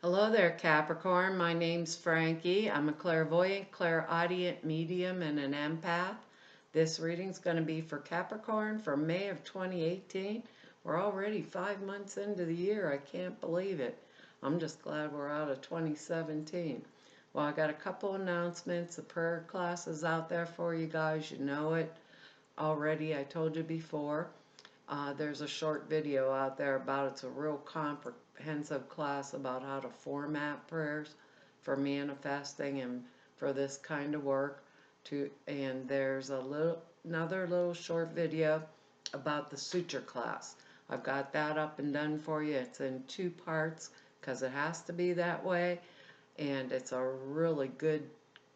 Hello there, Capricorn. My name's Frankie. I'm a clairvoyant, clairaudient medium, and an empath. This reading's going to be for Capricorn for May of 2018. We're already 5 months into the year. I can't believe it. I'm just glad we're out of 2017. Well, I got a couple announcements. The prayer class is out there for you guys. You know it already. I told you before. There's a short video out there about it's a real comprehensive class about how to format prayers for manifesting and for this kind of work. And there's another little short video about the suture class. I've got that up and done for you. It's in 2 parts because it has to be that way, and it's a really good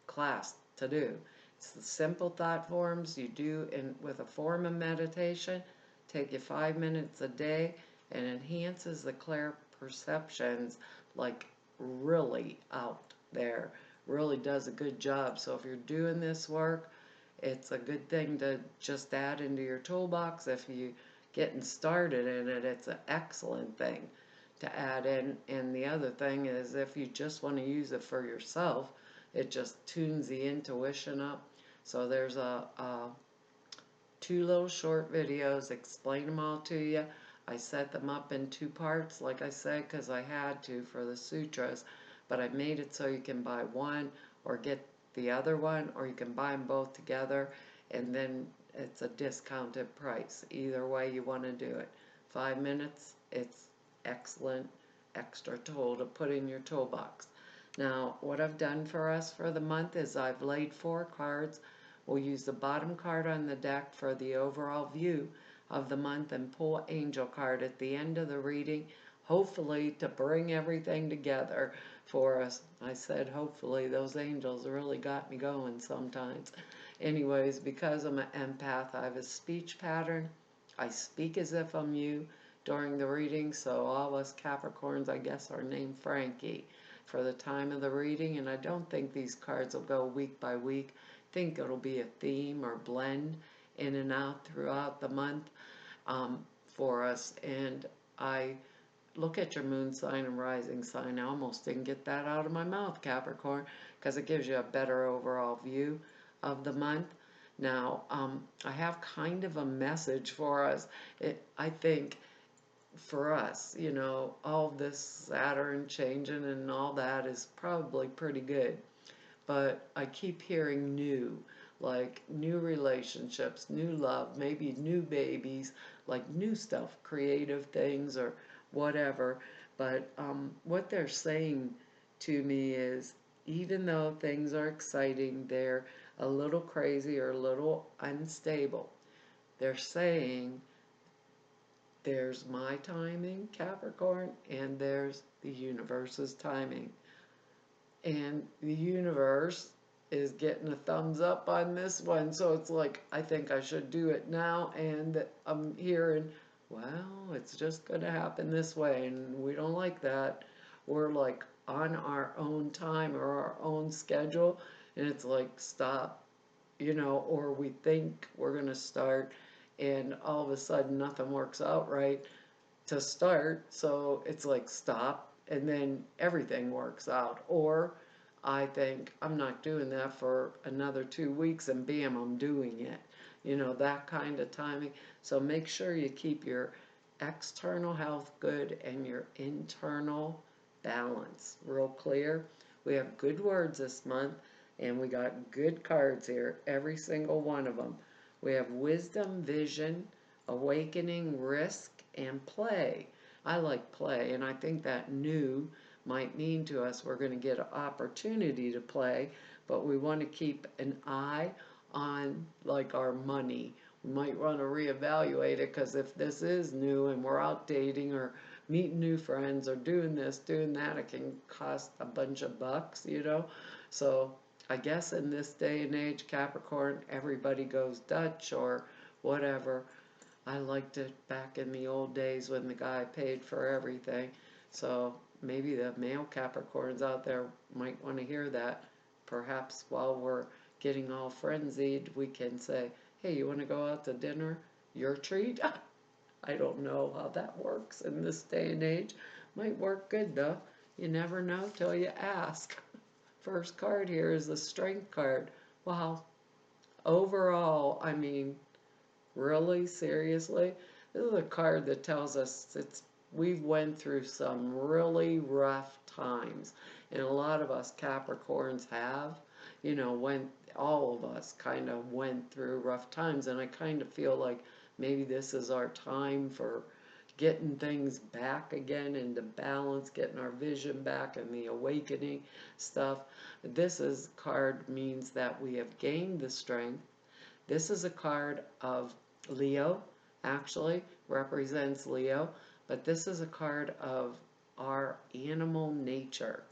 class to do. It's the simple thought forms you do with a form of meditation. Take you 5 minutes a day and enhances the clear perceptions, like really out there. Really does a good job. So if you're doing this work, it's a good thing to just add into your toolbox. If you getting started in it, it's an excellent thing to add in. And the other thing is, if you just want to use it for yourself, it just tunes the intuition up. So there's a 2 little short videos, explain them all to you. I set them up in 2 parts, like I said, because I had to for the sutras, but I made it so you can buy one or get the other one, or you can buy them both together, and then it's a discounted price. Either way you want to do it. 5 minutes, it's excellent extra tool to put in your toolbox. Now, what I've done for us for the month is I've laid 4 cards. We'll use the bottom card on the deck for the overall view of the month and pull angel card at the end of the reading, hopefully to bring everything together for us. I said hopefully. Those angels really got me going sometimes. Anyways, because I'm an empath, I have a speech pattern. I speak as if I'm you during the reading, so all us Capricorns, I guess, are named Frankie for the time of the reading, and I don't think these cards will go week by week. Think it'll be a theme or blend in and out throughout the month for us. And I look at your moon sign and rising sign. I almost didn't get that out of my mouth, Capricorn, because it gives you a better overall view of the month. Now, I have kind of a message for us. I think for us, all this Saturn changing and all that is probably pretty good. But I keep hearing new, like new relationships, new love, maybe new babies, like new stuff, creative things or whatever. But what they're saying to me is, even though things are exciting, they're a little crazy or a little unstable. They're saying there's my timing, Capricorn, and there's the universe's timing. And the universe is getting a thumbs up on this one, so it's like, I think I should do it now, and I'm hearing, well, it's just going to happen this way, and we don't like that. We're like on our own time or our own schedule, and it's like, stop, or we think we're going to start, and all of a sudden nothing works out right to start, so it's like, stop, and then everything works out. Or I think I'm not doing that for another 2 weeks, and bam, I'm doing it. That kind of timing. So make sure you keep your external health good and your internal balance real clear. We have good words this month, and we got good cards here, every single one of them. We have wisdom, vision, awakening, risk, and play. I like play, and I think that new might mean to us we're going to get an opportunity to play, but we want to keep an eye on like our money. We might want to reevaluate it, because if this is new and we're out dating or meeting new friends or doing this, doing that, it can cost a bunch of bucks. So I guess in this day and age, Capricorn, everybody goes Dutch or whatever. I liked it back in the old days when the guy paid for everything. So maybe the male Capricorns out there might want to hear that. Perhaps while we're getting all frenzied, we can say, hey, you want to go out to dinner? Your treat? I don't know how that works in this day and age. Might work good though. You never know till you ask. First card here is the Strength card. Wow. Overall, I mean, really, seriously, this is a card that tells us we've went through some really rough times, and a lot of us Capricorns have, all of us kind of went through rough times, and I kind of feel like maybe this is our time for getting things back again into balance, getting our vision back and the awakening stuff. This card means that we have gained the strength. This is a card of Leo, actually, represents Leo, but this is a card of our animal nature,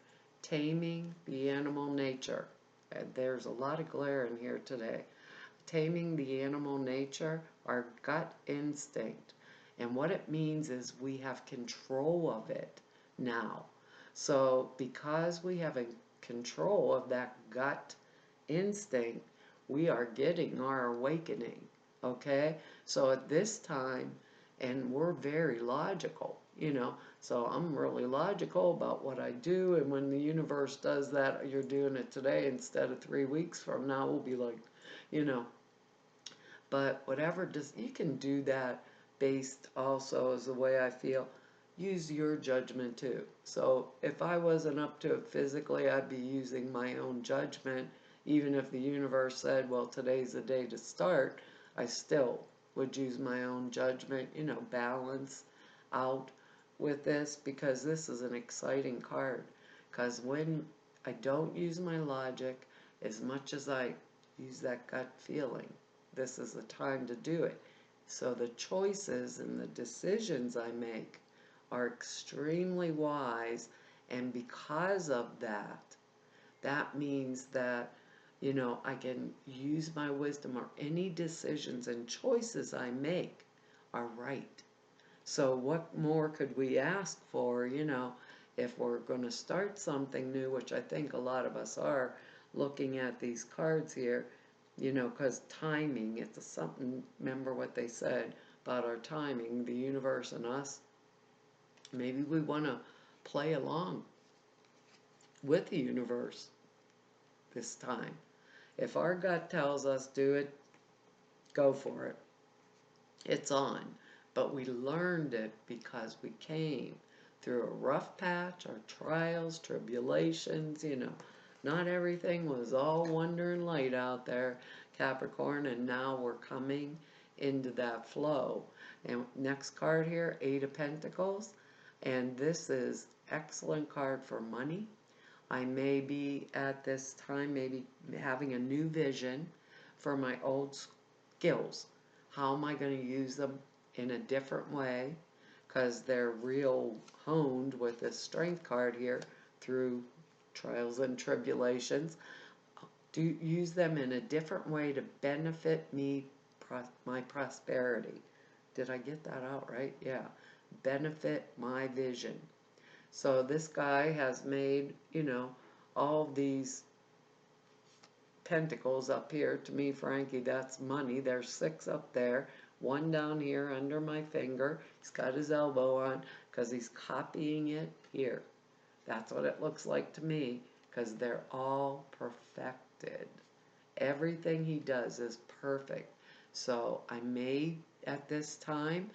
taming the animal nature. And there's a lot of glare in here today. Taming the animal nature, our gut instinct. And what it means is we have control of it now. So because we have a control of that gut instinct, we are getting our awakening. Okay? So at this time, and we're very logical, so I'm really logical about what I do, and when the universe does that, you're doing it today instead of 3 weeks from now, we'll be like, you know. But whatever, you can do that based also as the way I feel. Use your judgment too. So if I wasn't up to it physically, I'd be using my own judgment. Even if the universe said, well, today's the day to start, I still would use my own judgment, balance out with this, because this is an exciting card. Because when I don't use my logic as much as I use that gut feeling, this is the time to do it. So the choices and the decisions I make are extremely wise, and because of that, that means that I can use my wisdom, or any decisions and choices I make are right. So what more could we ask for, if we're going to start something new, which I think a lot of us are looking at these cards here, because timing, it's something, remember what they said about our timing, the universe and us. Maybe we want to play along with the universe this time. If our gut tells us do it, go for it. It's on. But we learned it because we came through a rough patch, our trials, tribulations, Not everything was all wonder and light out there, Capricorn, and now we're coming into that flow. And next card here, Eight of Pentacles, and this is excellent card for money. I may be at this time maybe having a new vision for my old skills. How am I going to use them in a different way? Because they're real honed with this Strength card here through trials and tribulations. Use them in a different way to benefit me, my prosperity. Did I get that out right? Yeah. Benefit my vision. So this guy has made, all these pentacles up here. To me, Frankie, that's money. There's 6 up there. 1 down here under my finger. He's got his elbow on because he's copying it here. That's what it looks like to me, because they're all perfected. Everything he does is perfect. So I may, at this time,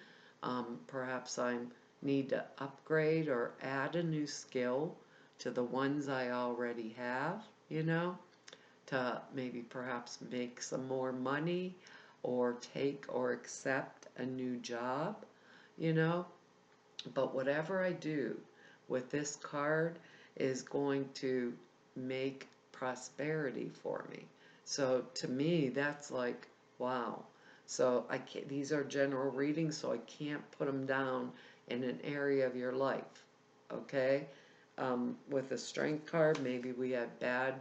perhaps I need to upgrade or add a new skill to the ones I already have, to maybe perhaps make some more money, or take or accept a new job, But whatever I do with this card is going to make prosperity for me. So to me, that's like, wow. So these are general readings, so I can't put them down in an area of your life, okay? With the Strength card, maybe we had a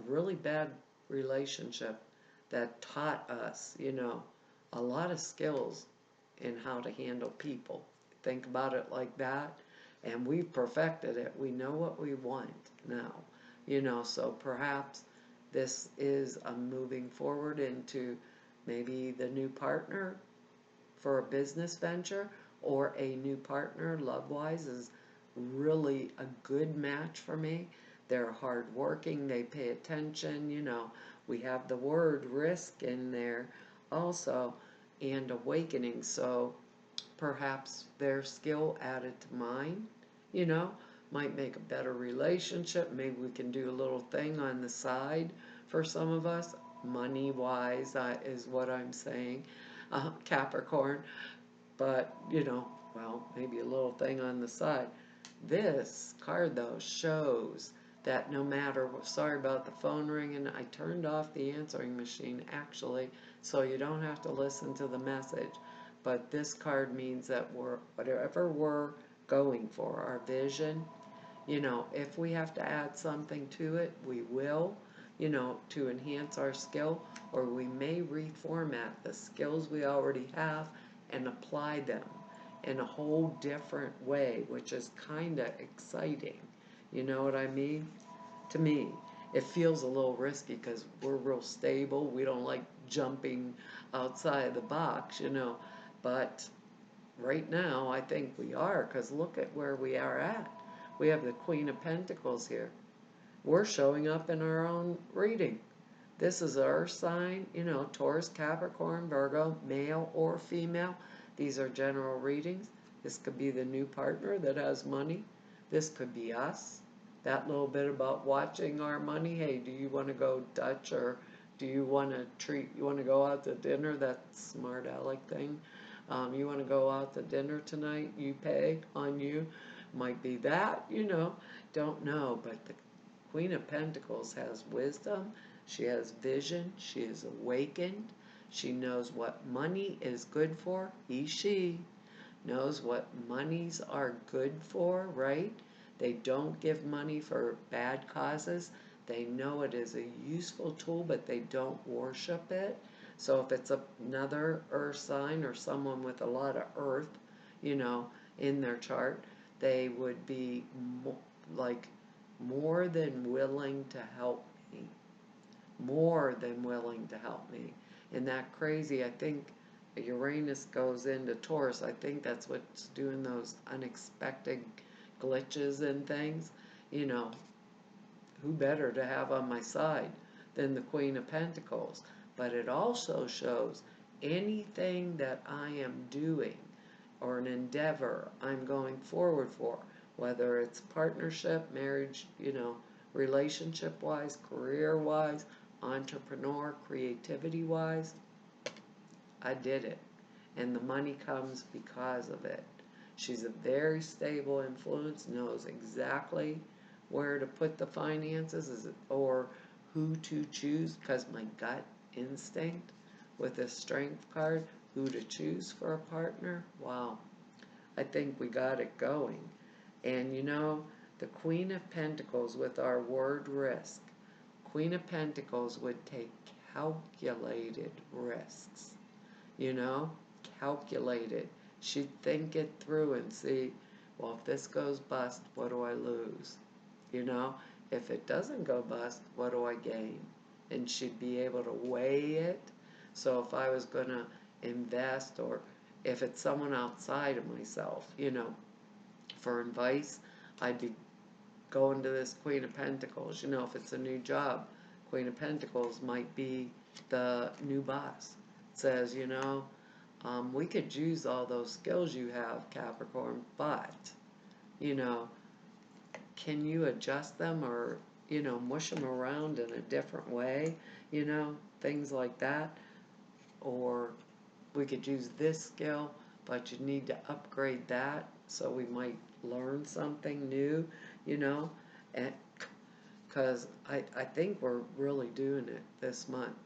really bad relationship that taught us, a lot of skills in how to handle people. Think about it like that, and we've perfected it. We know what we want now, so perhaps this is a moving forward into maybe the new partner for a business venture, or a new partner love-wise is really a good match for me. They're hardworking, they pay attention, we have the word risk in there also, and awakening. So perhaps their skill added to mine, you know, might make a better relationship. Maybe we can do a little thing on the side for some of us, money wise, is what I'm saying, Capricorn. But, well, maybe a little thing on the side. This card, though, shows that no matter what, sorry about the phone ringing, I turned off the answering machine actually, so you don't have to listen to the message. But this card means that whatever we're going for, our vision, if we have to add something to it, we will, to enhance our skill, or we may reformat the skills we already have and apply them in a whole different way, which is kind of exciting. You know what I mean? To me, it feels a little risky because we're real stable. We don't like jumping outside the box, But right now, I think we are, because look at where we are at. We have the Queen of Pentacles here. We're showing up in our own reading. This is our sign, Taurus, Capricorn, Virgo, male or female. These are general readings. This could be the new partner that has money. This could be us. That little bit about watching our money. Hey, do you want to go Dutch, or do you want to go out to dinner? That smart aleck thing. You want to go out to dinner tonight? You pay on you. Might be that, don't know. But the Queen of Pentacles has wisdom. She has vision. She is awakened. She knows what money is good for. She knows what monies are good for, right? They don't give money for bad causes. They know it is a useful tool, but they don't worship it. So if it's another earth sign or someone with a lot of earth, in their chart, they would be more than willing to help me. More than willing to help me. And that crazy, I think Uranus goes into Taurus. I think that's what's doing those unexpected glitches and things. Who better to have on my side than the Queen of Pentacles? But it also shows anything that I am doing or an endeavor I'm going forward for, whether it's partnership, marriage, relationship-wise, career-wise, entrepreneur, creativity-wise, I did it. And the money comes because of it. She's a very stable influence, knows exactly where to put the finances or who to choose, because my gut instinct with the strength card, who to choose for a partner, wow, I think we got it going. And the Queen of Pentacles with our word risk, Queen of Pentacles would take calculated risks, calculated. She'd think it through and see, well, if this goes bust, what do I lose? If it doesn't go bust, what do I gain? And she'd be able to weigh it. So if I was going to invest, or if it's someone outside of myself, for advice, I'd be going to this Queen of Pentacles. If it's a new job, Queen of Pentacles might be the new boss. It says, we could use all those skills you have, Capricorn, but, can you adjust them, or, mush them around in a different way, things like that. Or we could use this skill, but you need to upgrade that, so we might learn something new, and because I think we're really doing it this month.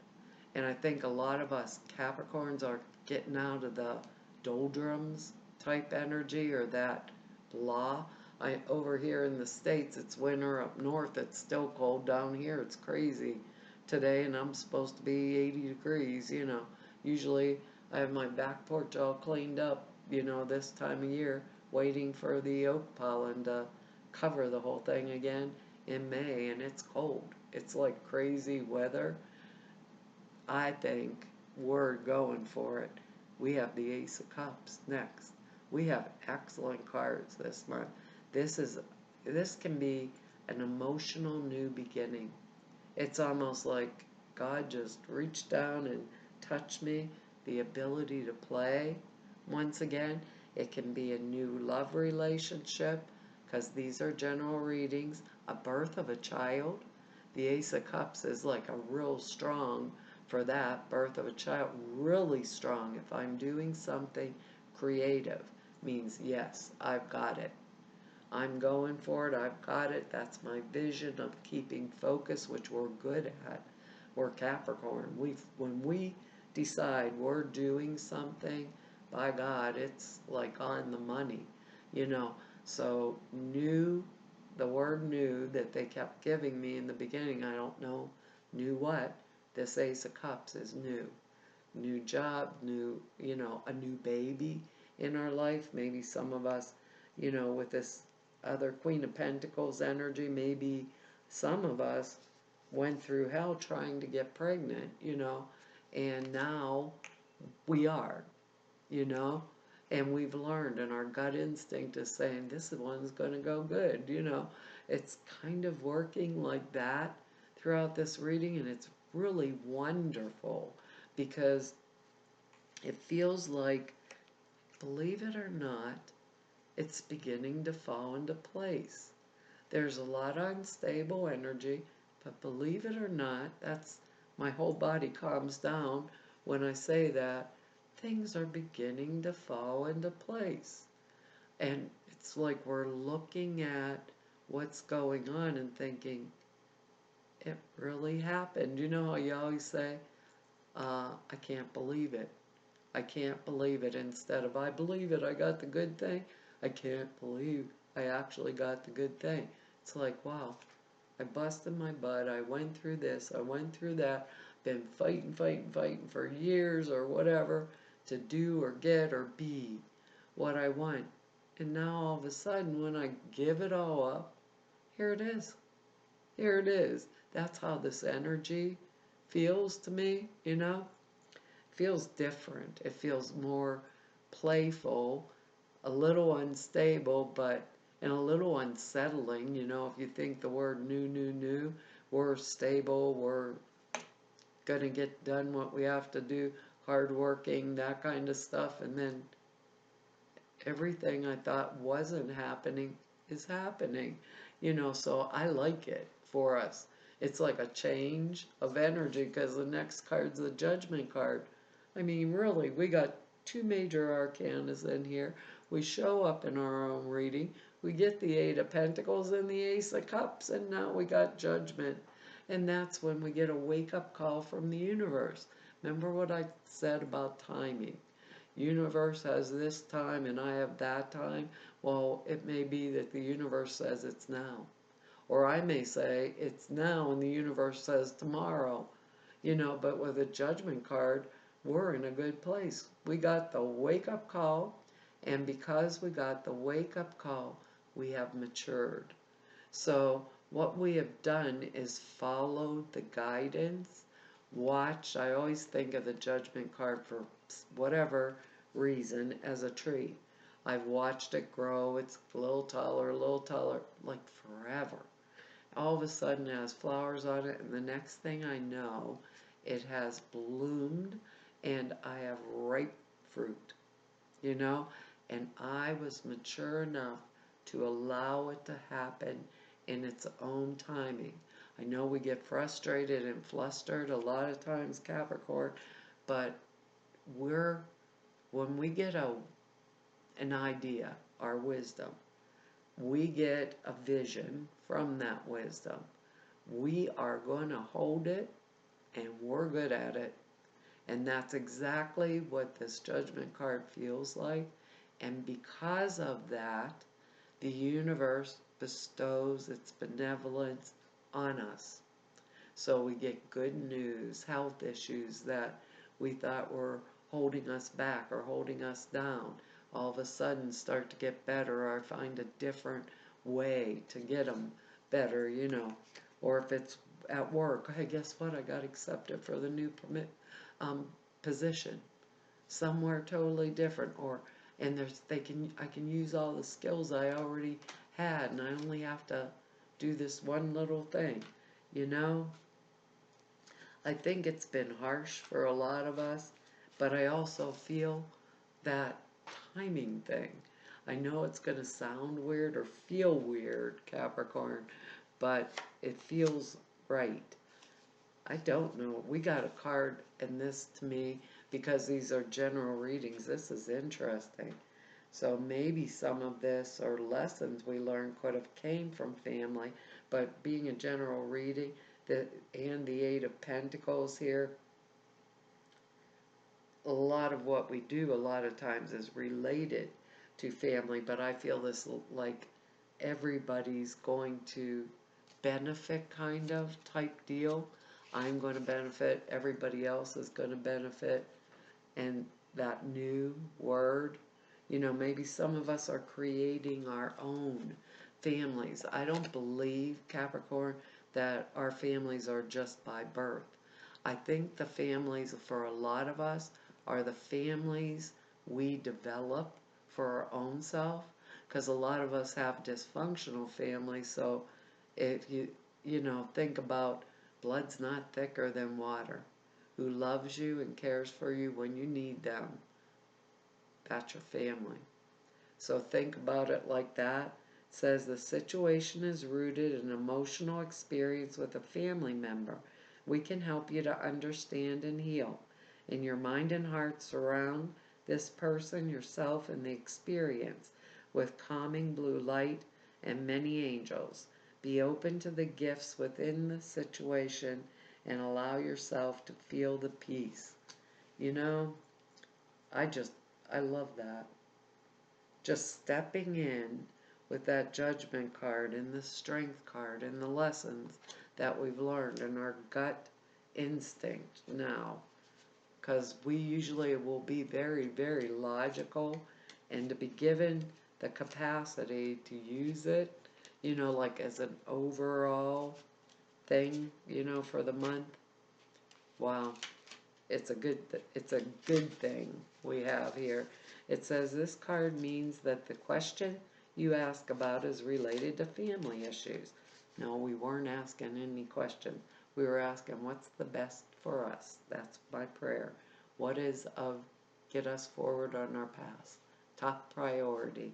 And I think a lot of us Capricorns are getting out of the doldrums type energy, or that blah. Over here in the States, it's winter. Up north, it's still cold. Down here, it's crazy today, and I'm supposed to be 80 degrees, Usually, I have my back porch all cleaned up, this time of year, waiting for the oak pollen to cover the whole thing again in May, and it's cold. It's like crazy weather. I think we're going for it. We have the Ace of Cups next. We have excellent cards this month. This is, this can be an emotional new beginning. It's almost like God just reached down and touched me. The ability to play once again. It can be a new love relationship, because these are general readings. A birth of a child. The Ace of Cups is like a real strong for that. Birth of a child, really strong. If I'm doing something creative, means yes, I've got it. I'm going for it. I've got it. That's my vision of keeping focus, which we're good at. We're Capricorn. When we decide we're doing something, by God, it's like on the money, you know. So new, the word new that they kept giving me in the beginning, I don't know, new what. This Ace of Cups is new. New job, new, you know, a new baby in our life. Maybe some of us, you know, with this other Queen of Pentacles energy, maybe some of us went through hell trying to get pregnant, you know, and now we are, you know, and we've learned, and our gut instinct is saying this one's going to go good, you know. It's kind of working like that throughout this reading, and it's really wonderful because it feels like, believe it or not, it's beginning to fall into place. There's a lot of unstable energy, but believe it or not, that's, my whole body calms down when I say that. Things are beginning to fall into place. And it's like we're looking at what's going on and thinking, it really happened. You know how you always say, I can't believe it. I can't believe it. Instead of, I believe it, I got the good thing. I can't believe I actually got the good thing. It's like, wow, I busted my butt. I went through this. I went through that. Been fighting for years or whatever to do or get or be what I want. And now all of a sudden, when I give it all up, here it is. Here it is. That's how this energy feels to me, you know? Feels different. It feels more playful, a little unstable, but and a little unsettling. You know, if you think the word new, we're stable, we're gonna get done what we have to do, hardworking, that kind of stuff, and then everything I thought wasn't happening is happening. You know, so I like it for us. It's like a change of energy, because the next card's the Judgment card. I mean, really, we got two major arcanas in here. We show up in our own reading. We get the Eight of Pentacles and the Ace of Cups, and now we got Judgment. And that's when we get a wake-up call from the universe. Remember what I said about timing? Universe has this time and I have that time. Well, it may be that the universe says it's now. Or I may say it's now and the universe says tomorrow. You know, but with a Judgment card, we're in a good place. We got the wake-up call, and because we got the wake-up call, we have matured. So what we have done is followed the guidance, watched. I always think of the Judgment card for whatever reason as a tree. I've watched it grow. It's a little taller, like forever. All of a sudden it has flowers on it, and the next thing I know, it has bloomed and I have ripe fruit, you know? And I was mature enough to allow it to happen in its own timing. I know we get frustrated and flustered a lot of times, Capricorn, but when we get an idea, our wisdom, we get a vision from that wisdom. We are going to hold it, and we're good at it. And that's exactly what this Judgment card feels like. And because of that, the universe bestows its benevolence on us. So we get good news, health issues that we thought were holding us back or holding us down, all of a sudden start to get better, or find a different way to get them better, you know. Or if it's at work, hey, guess what? I got accepted for the new position somewhere totally different, or and I can use all the skills I already had, and I only have to do this one little thing, you know? I think it's been harsh for a lot of us, but I also feel that timing thing. I know it's going to sound weird or feel weird, Capricorn, but it feels right. I don't know. We got a card in this to me because these are general readings. This is interesting. So maybe some of this or lessons we learned could have came from family, but being a general reading, and the Eight of Pentacles here, a lot of what we do a lot of times is related to family, but I feel this like everybody's going to benefit kind of type deal. I'm going to benefit, everybody else is going to benefit, and that new word, maybe some of us are creating our own families. I don't believe, Capricorn, that our families are just by birth. I think the families for a lot of us are the families we develop for our own self, because a lot of us have dysfunctional families. So if you think about blood's not thicker than water, who loves you and cares for you when you need them, that's your family. So think about it like that. It says the situation is rooted in an emotional experience with a family member. We can help you to understand and heal. In your mind and heart, surround this person, yourself, and the experience with calming blue light and many angels. Be open to the gifts within the situation and allow yourself to feel the peace. You know, I just, I love that. Just stepping in with that judgment card and the strength card and the lessons that we've learned and our gut instinct now. Because we usually will be very, very logical, and to be given the capacity to use it, like as an overall thing, for the month. Wow, it's a good thing we have here. It says this card means that the question you ask about is related to family issues. No, we weren't asking any questions. We were asking what's the best for us. That's my prayer. What is of get us forward on our path? Top priority.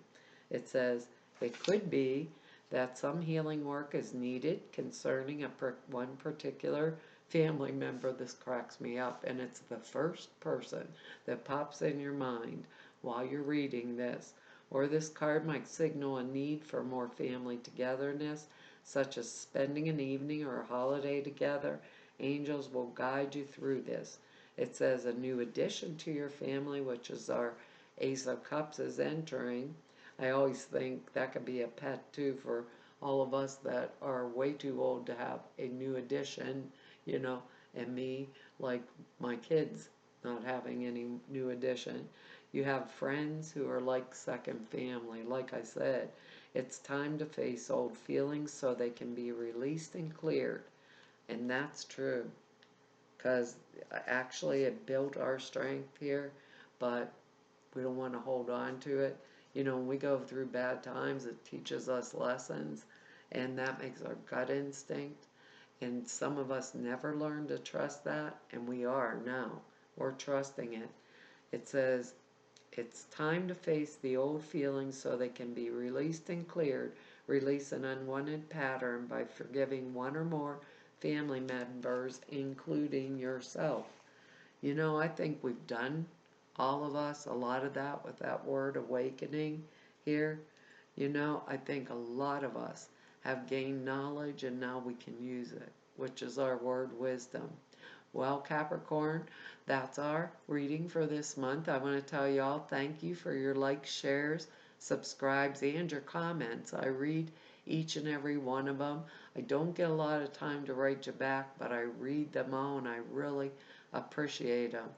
It says it could be that some healing work is needed concerning one particular family member. This cracks me up, and it's the first person that pops in your mind while you're reading this. Or this card might signal a need for more family togetherness, such as spending an evening or a holiday together. Angels will guide you through this. It says a new addition to your family, which is our Ace of Cups, is entering. I always think that could be a pet too for all of us that are way too old to have a new addition, and me, like my kids not having any new addition. You have friends who are like second family. Like I said, it's time to face old feelings so they can be released and cleared. And that's true, because actually it built our strength here, but we don't want to hold on to it. When we go through bad times, it teaches us lessons, and that makes our gut instinct. And some of us never learned to trust that, and we are now. We're trusting it. It says, it's time to face the old feelings so they can be released and cleared. Release an unwanted pattern by forgiving one or more family members, including yourself. I think we've done, all of us, a lot of that with that word awakening here. I think a lot of us have gained knowledge and now we can use it, which is our word wisdom. Well, Capricorn, that's our reading for this month. I want to tell you all thank you for your likes, shares, subscribes, and your comments. I read each and every one of them. I don't get a lot of time to write you back, but I read them all and I really appreciate them.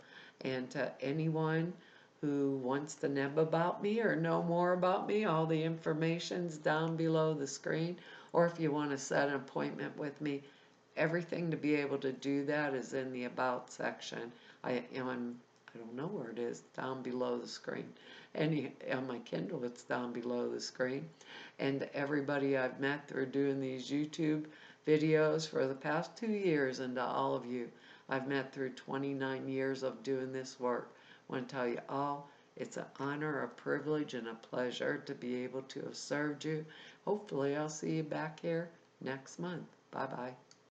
And to anyone who wants to neb about me or know more about me, all the information's down below the screen. Or if you want to set an appointment with me, everything to be able to do that is in the About section. I I don't know where it is, down below the screen. And on my Kindle, it's down below the screen. And everybody I've met through doing these YouTube videos for the past 2 years, and to all of you I've met through 29 years of doing this work, I want to tell you all, it's an honor, a privilege, and a pleasure to be able to have served you. Hopefully I'll see you back here next month. Bye-bye.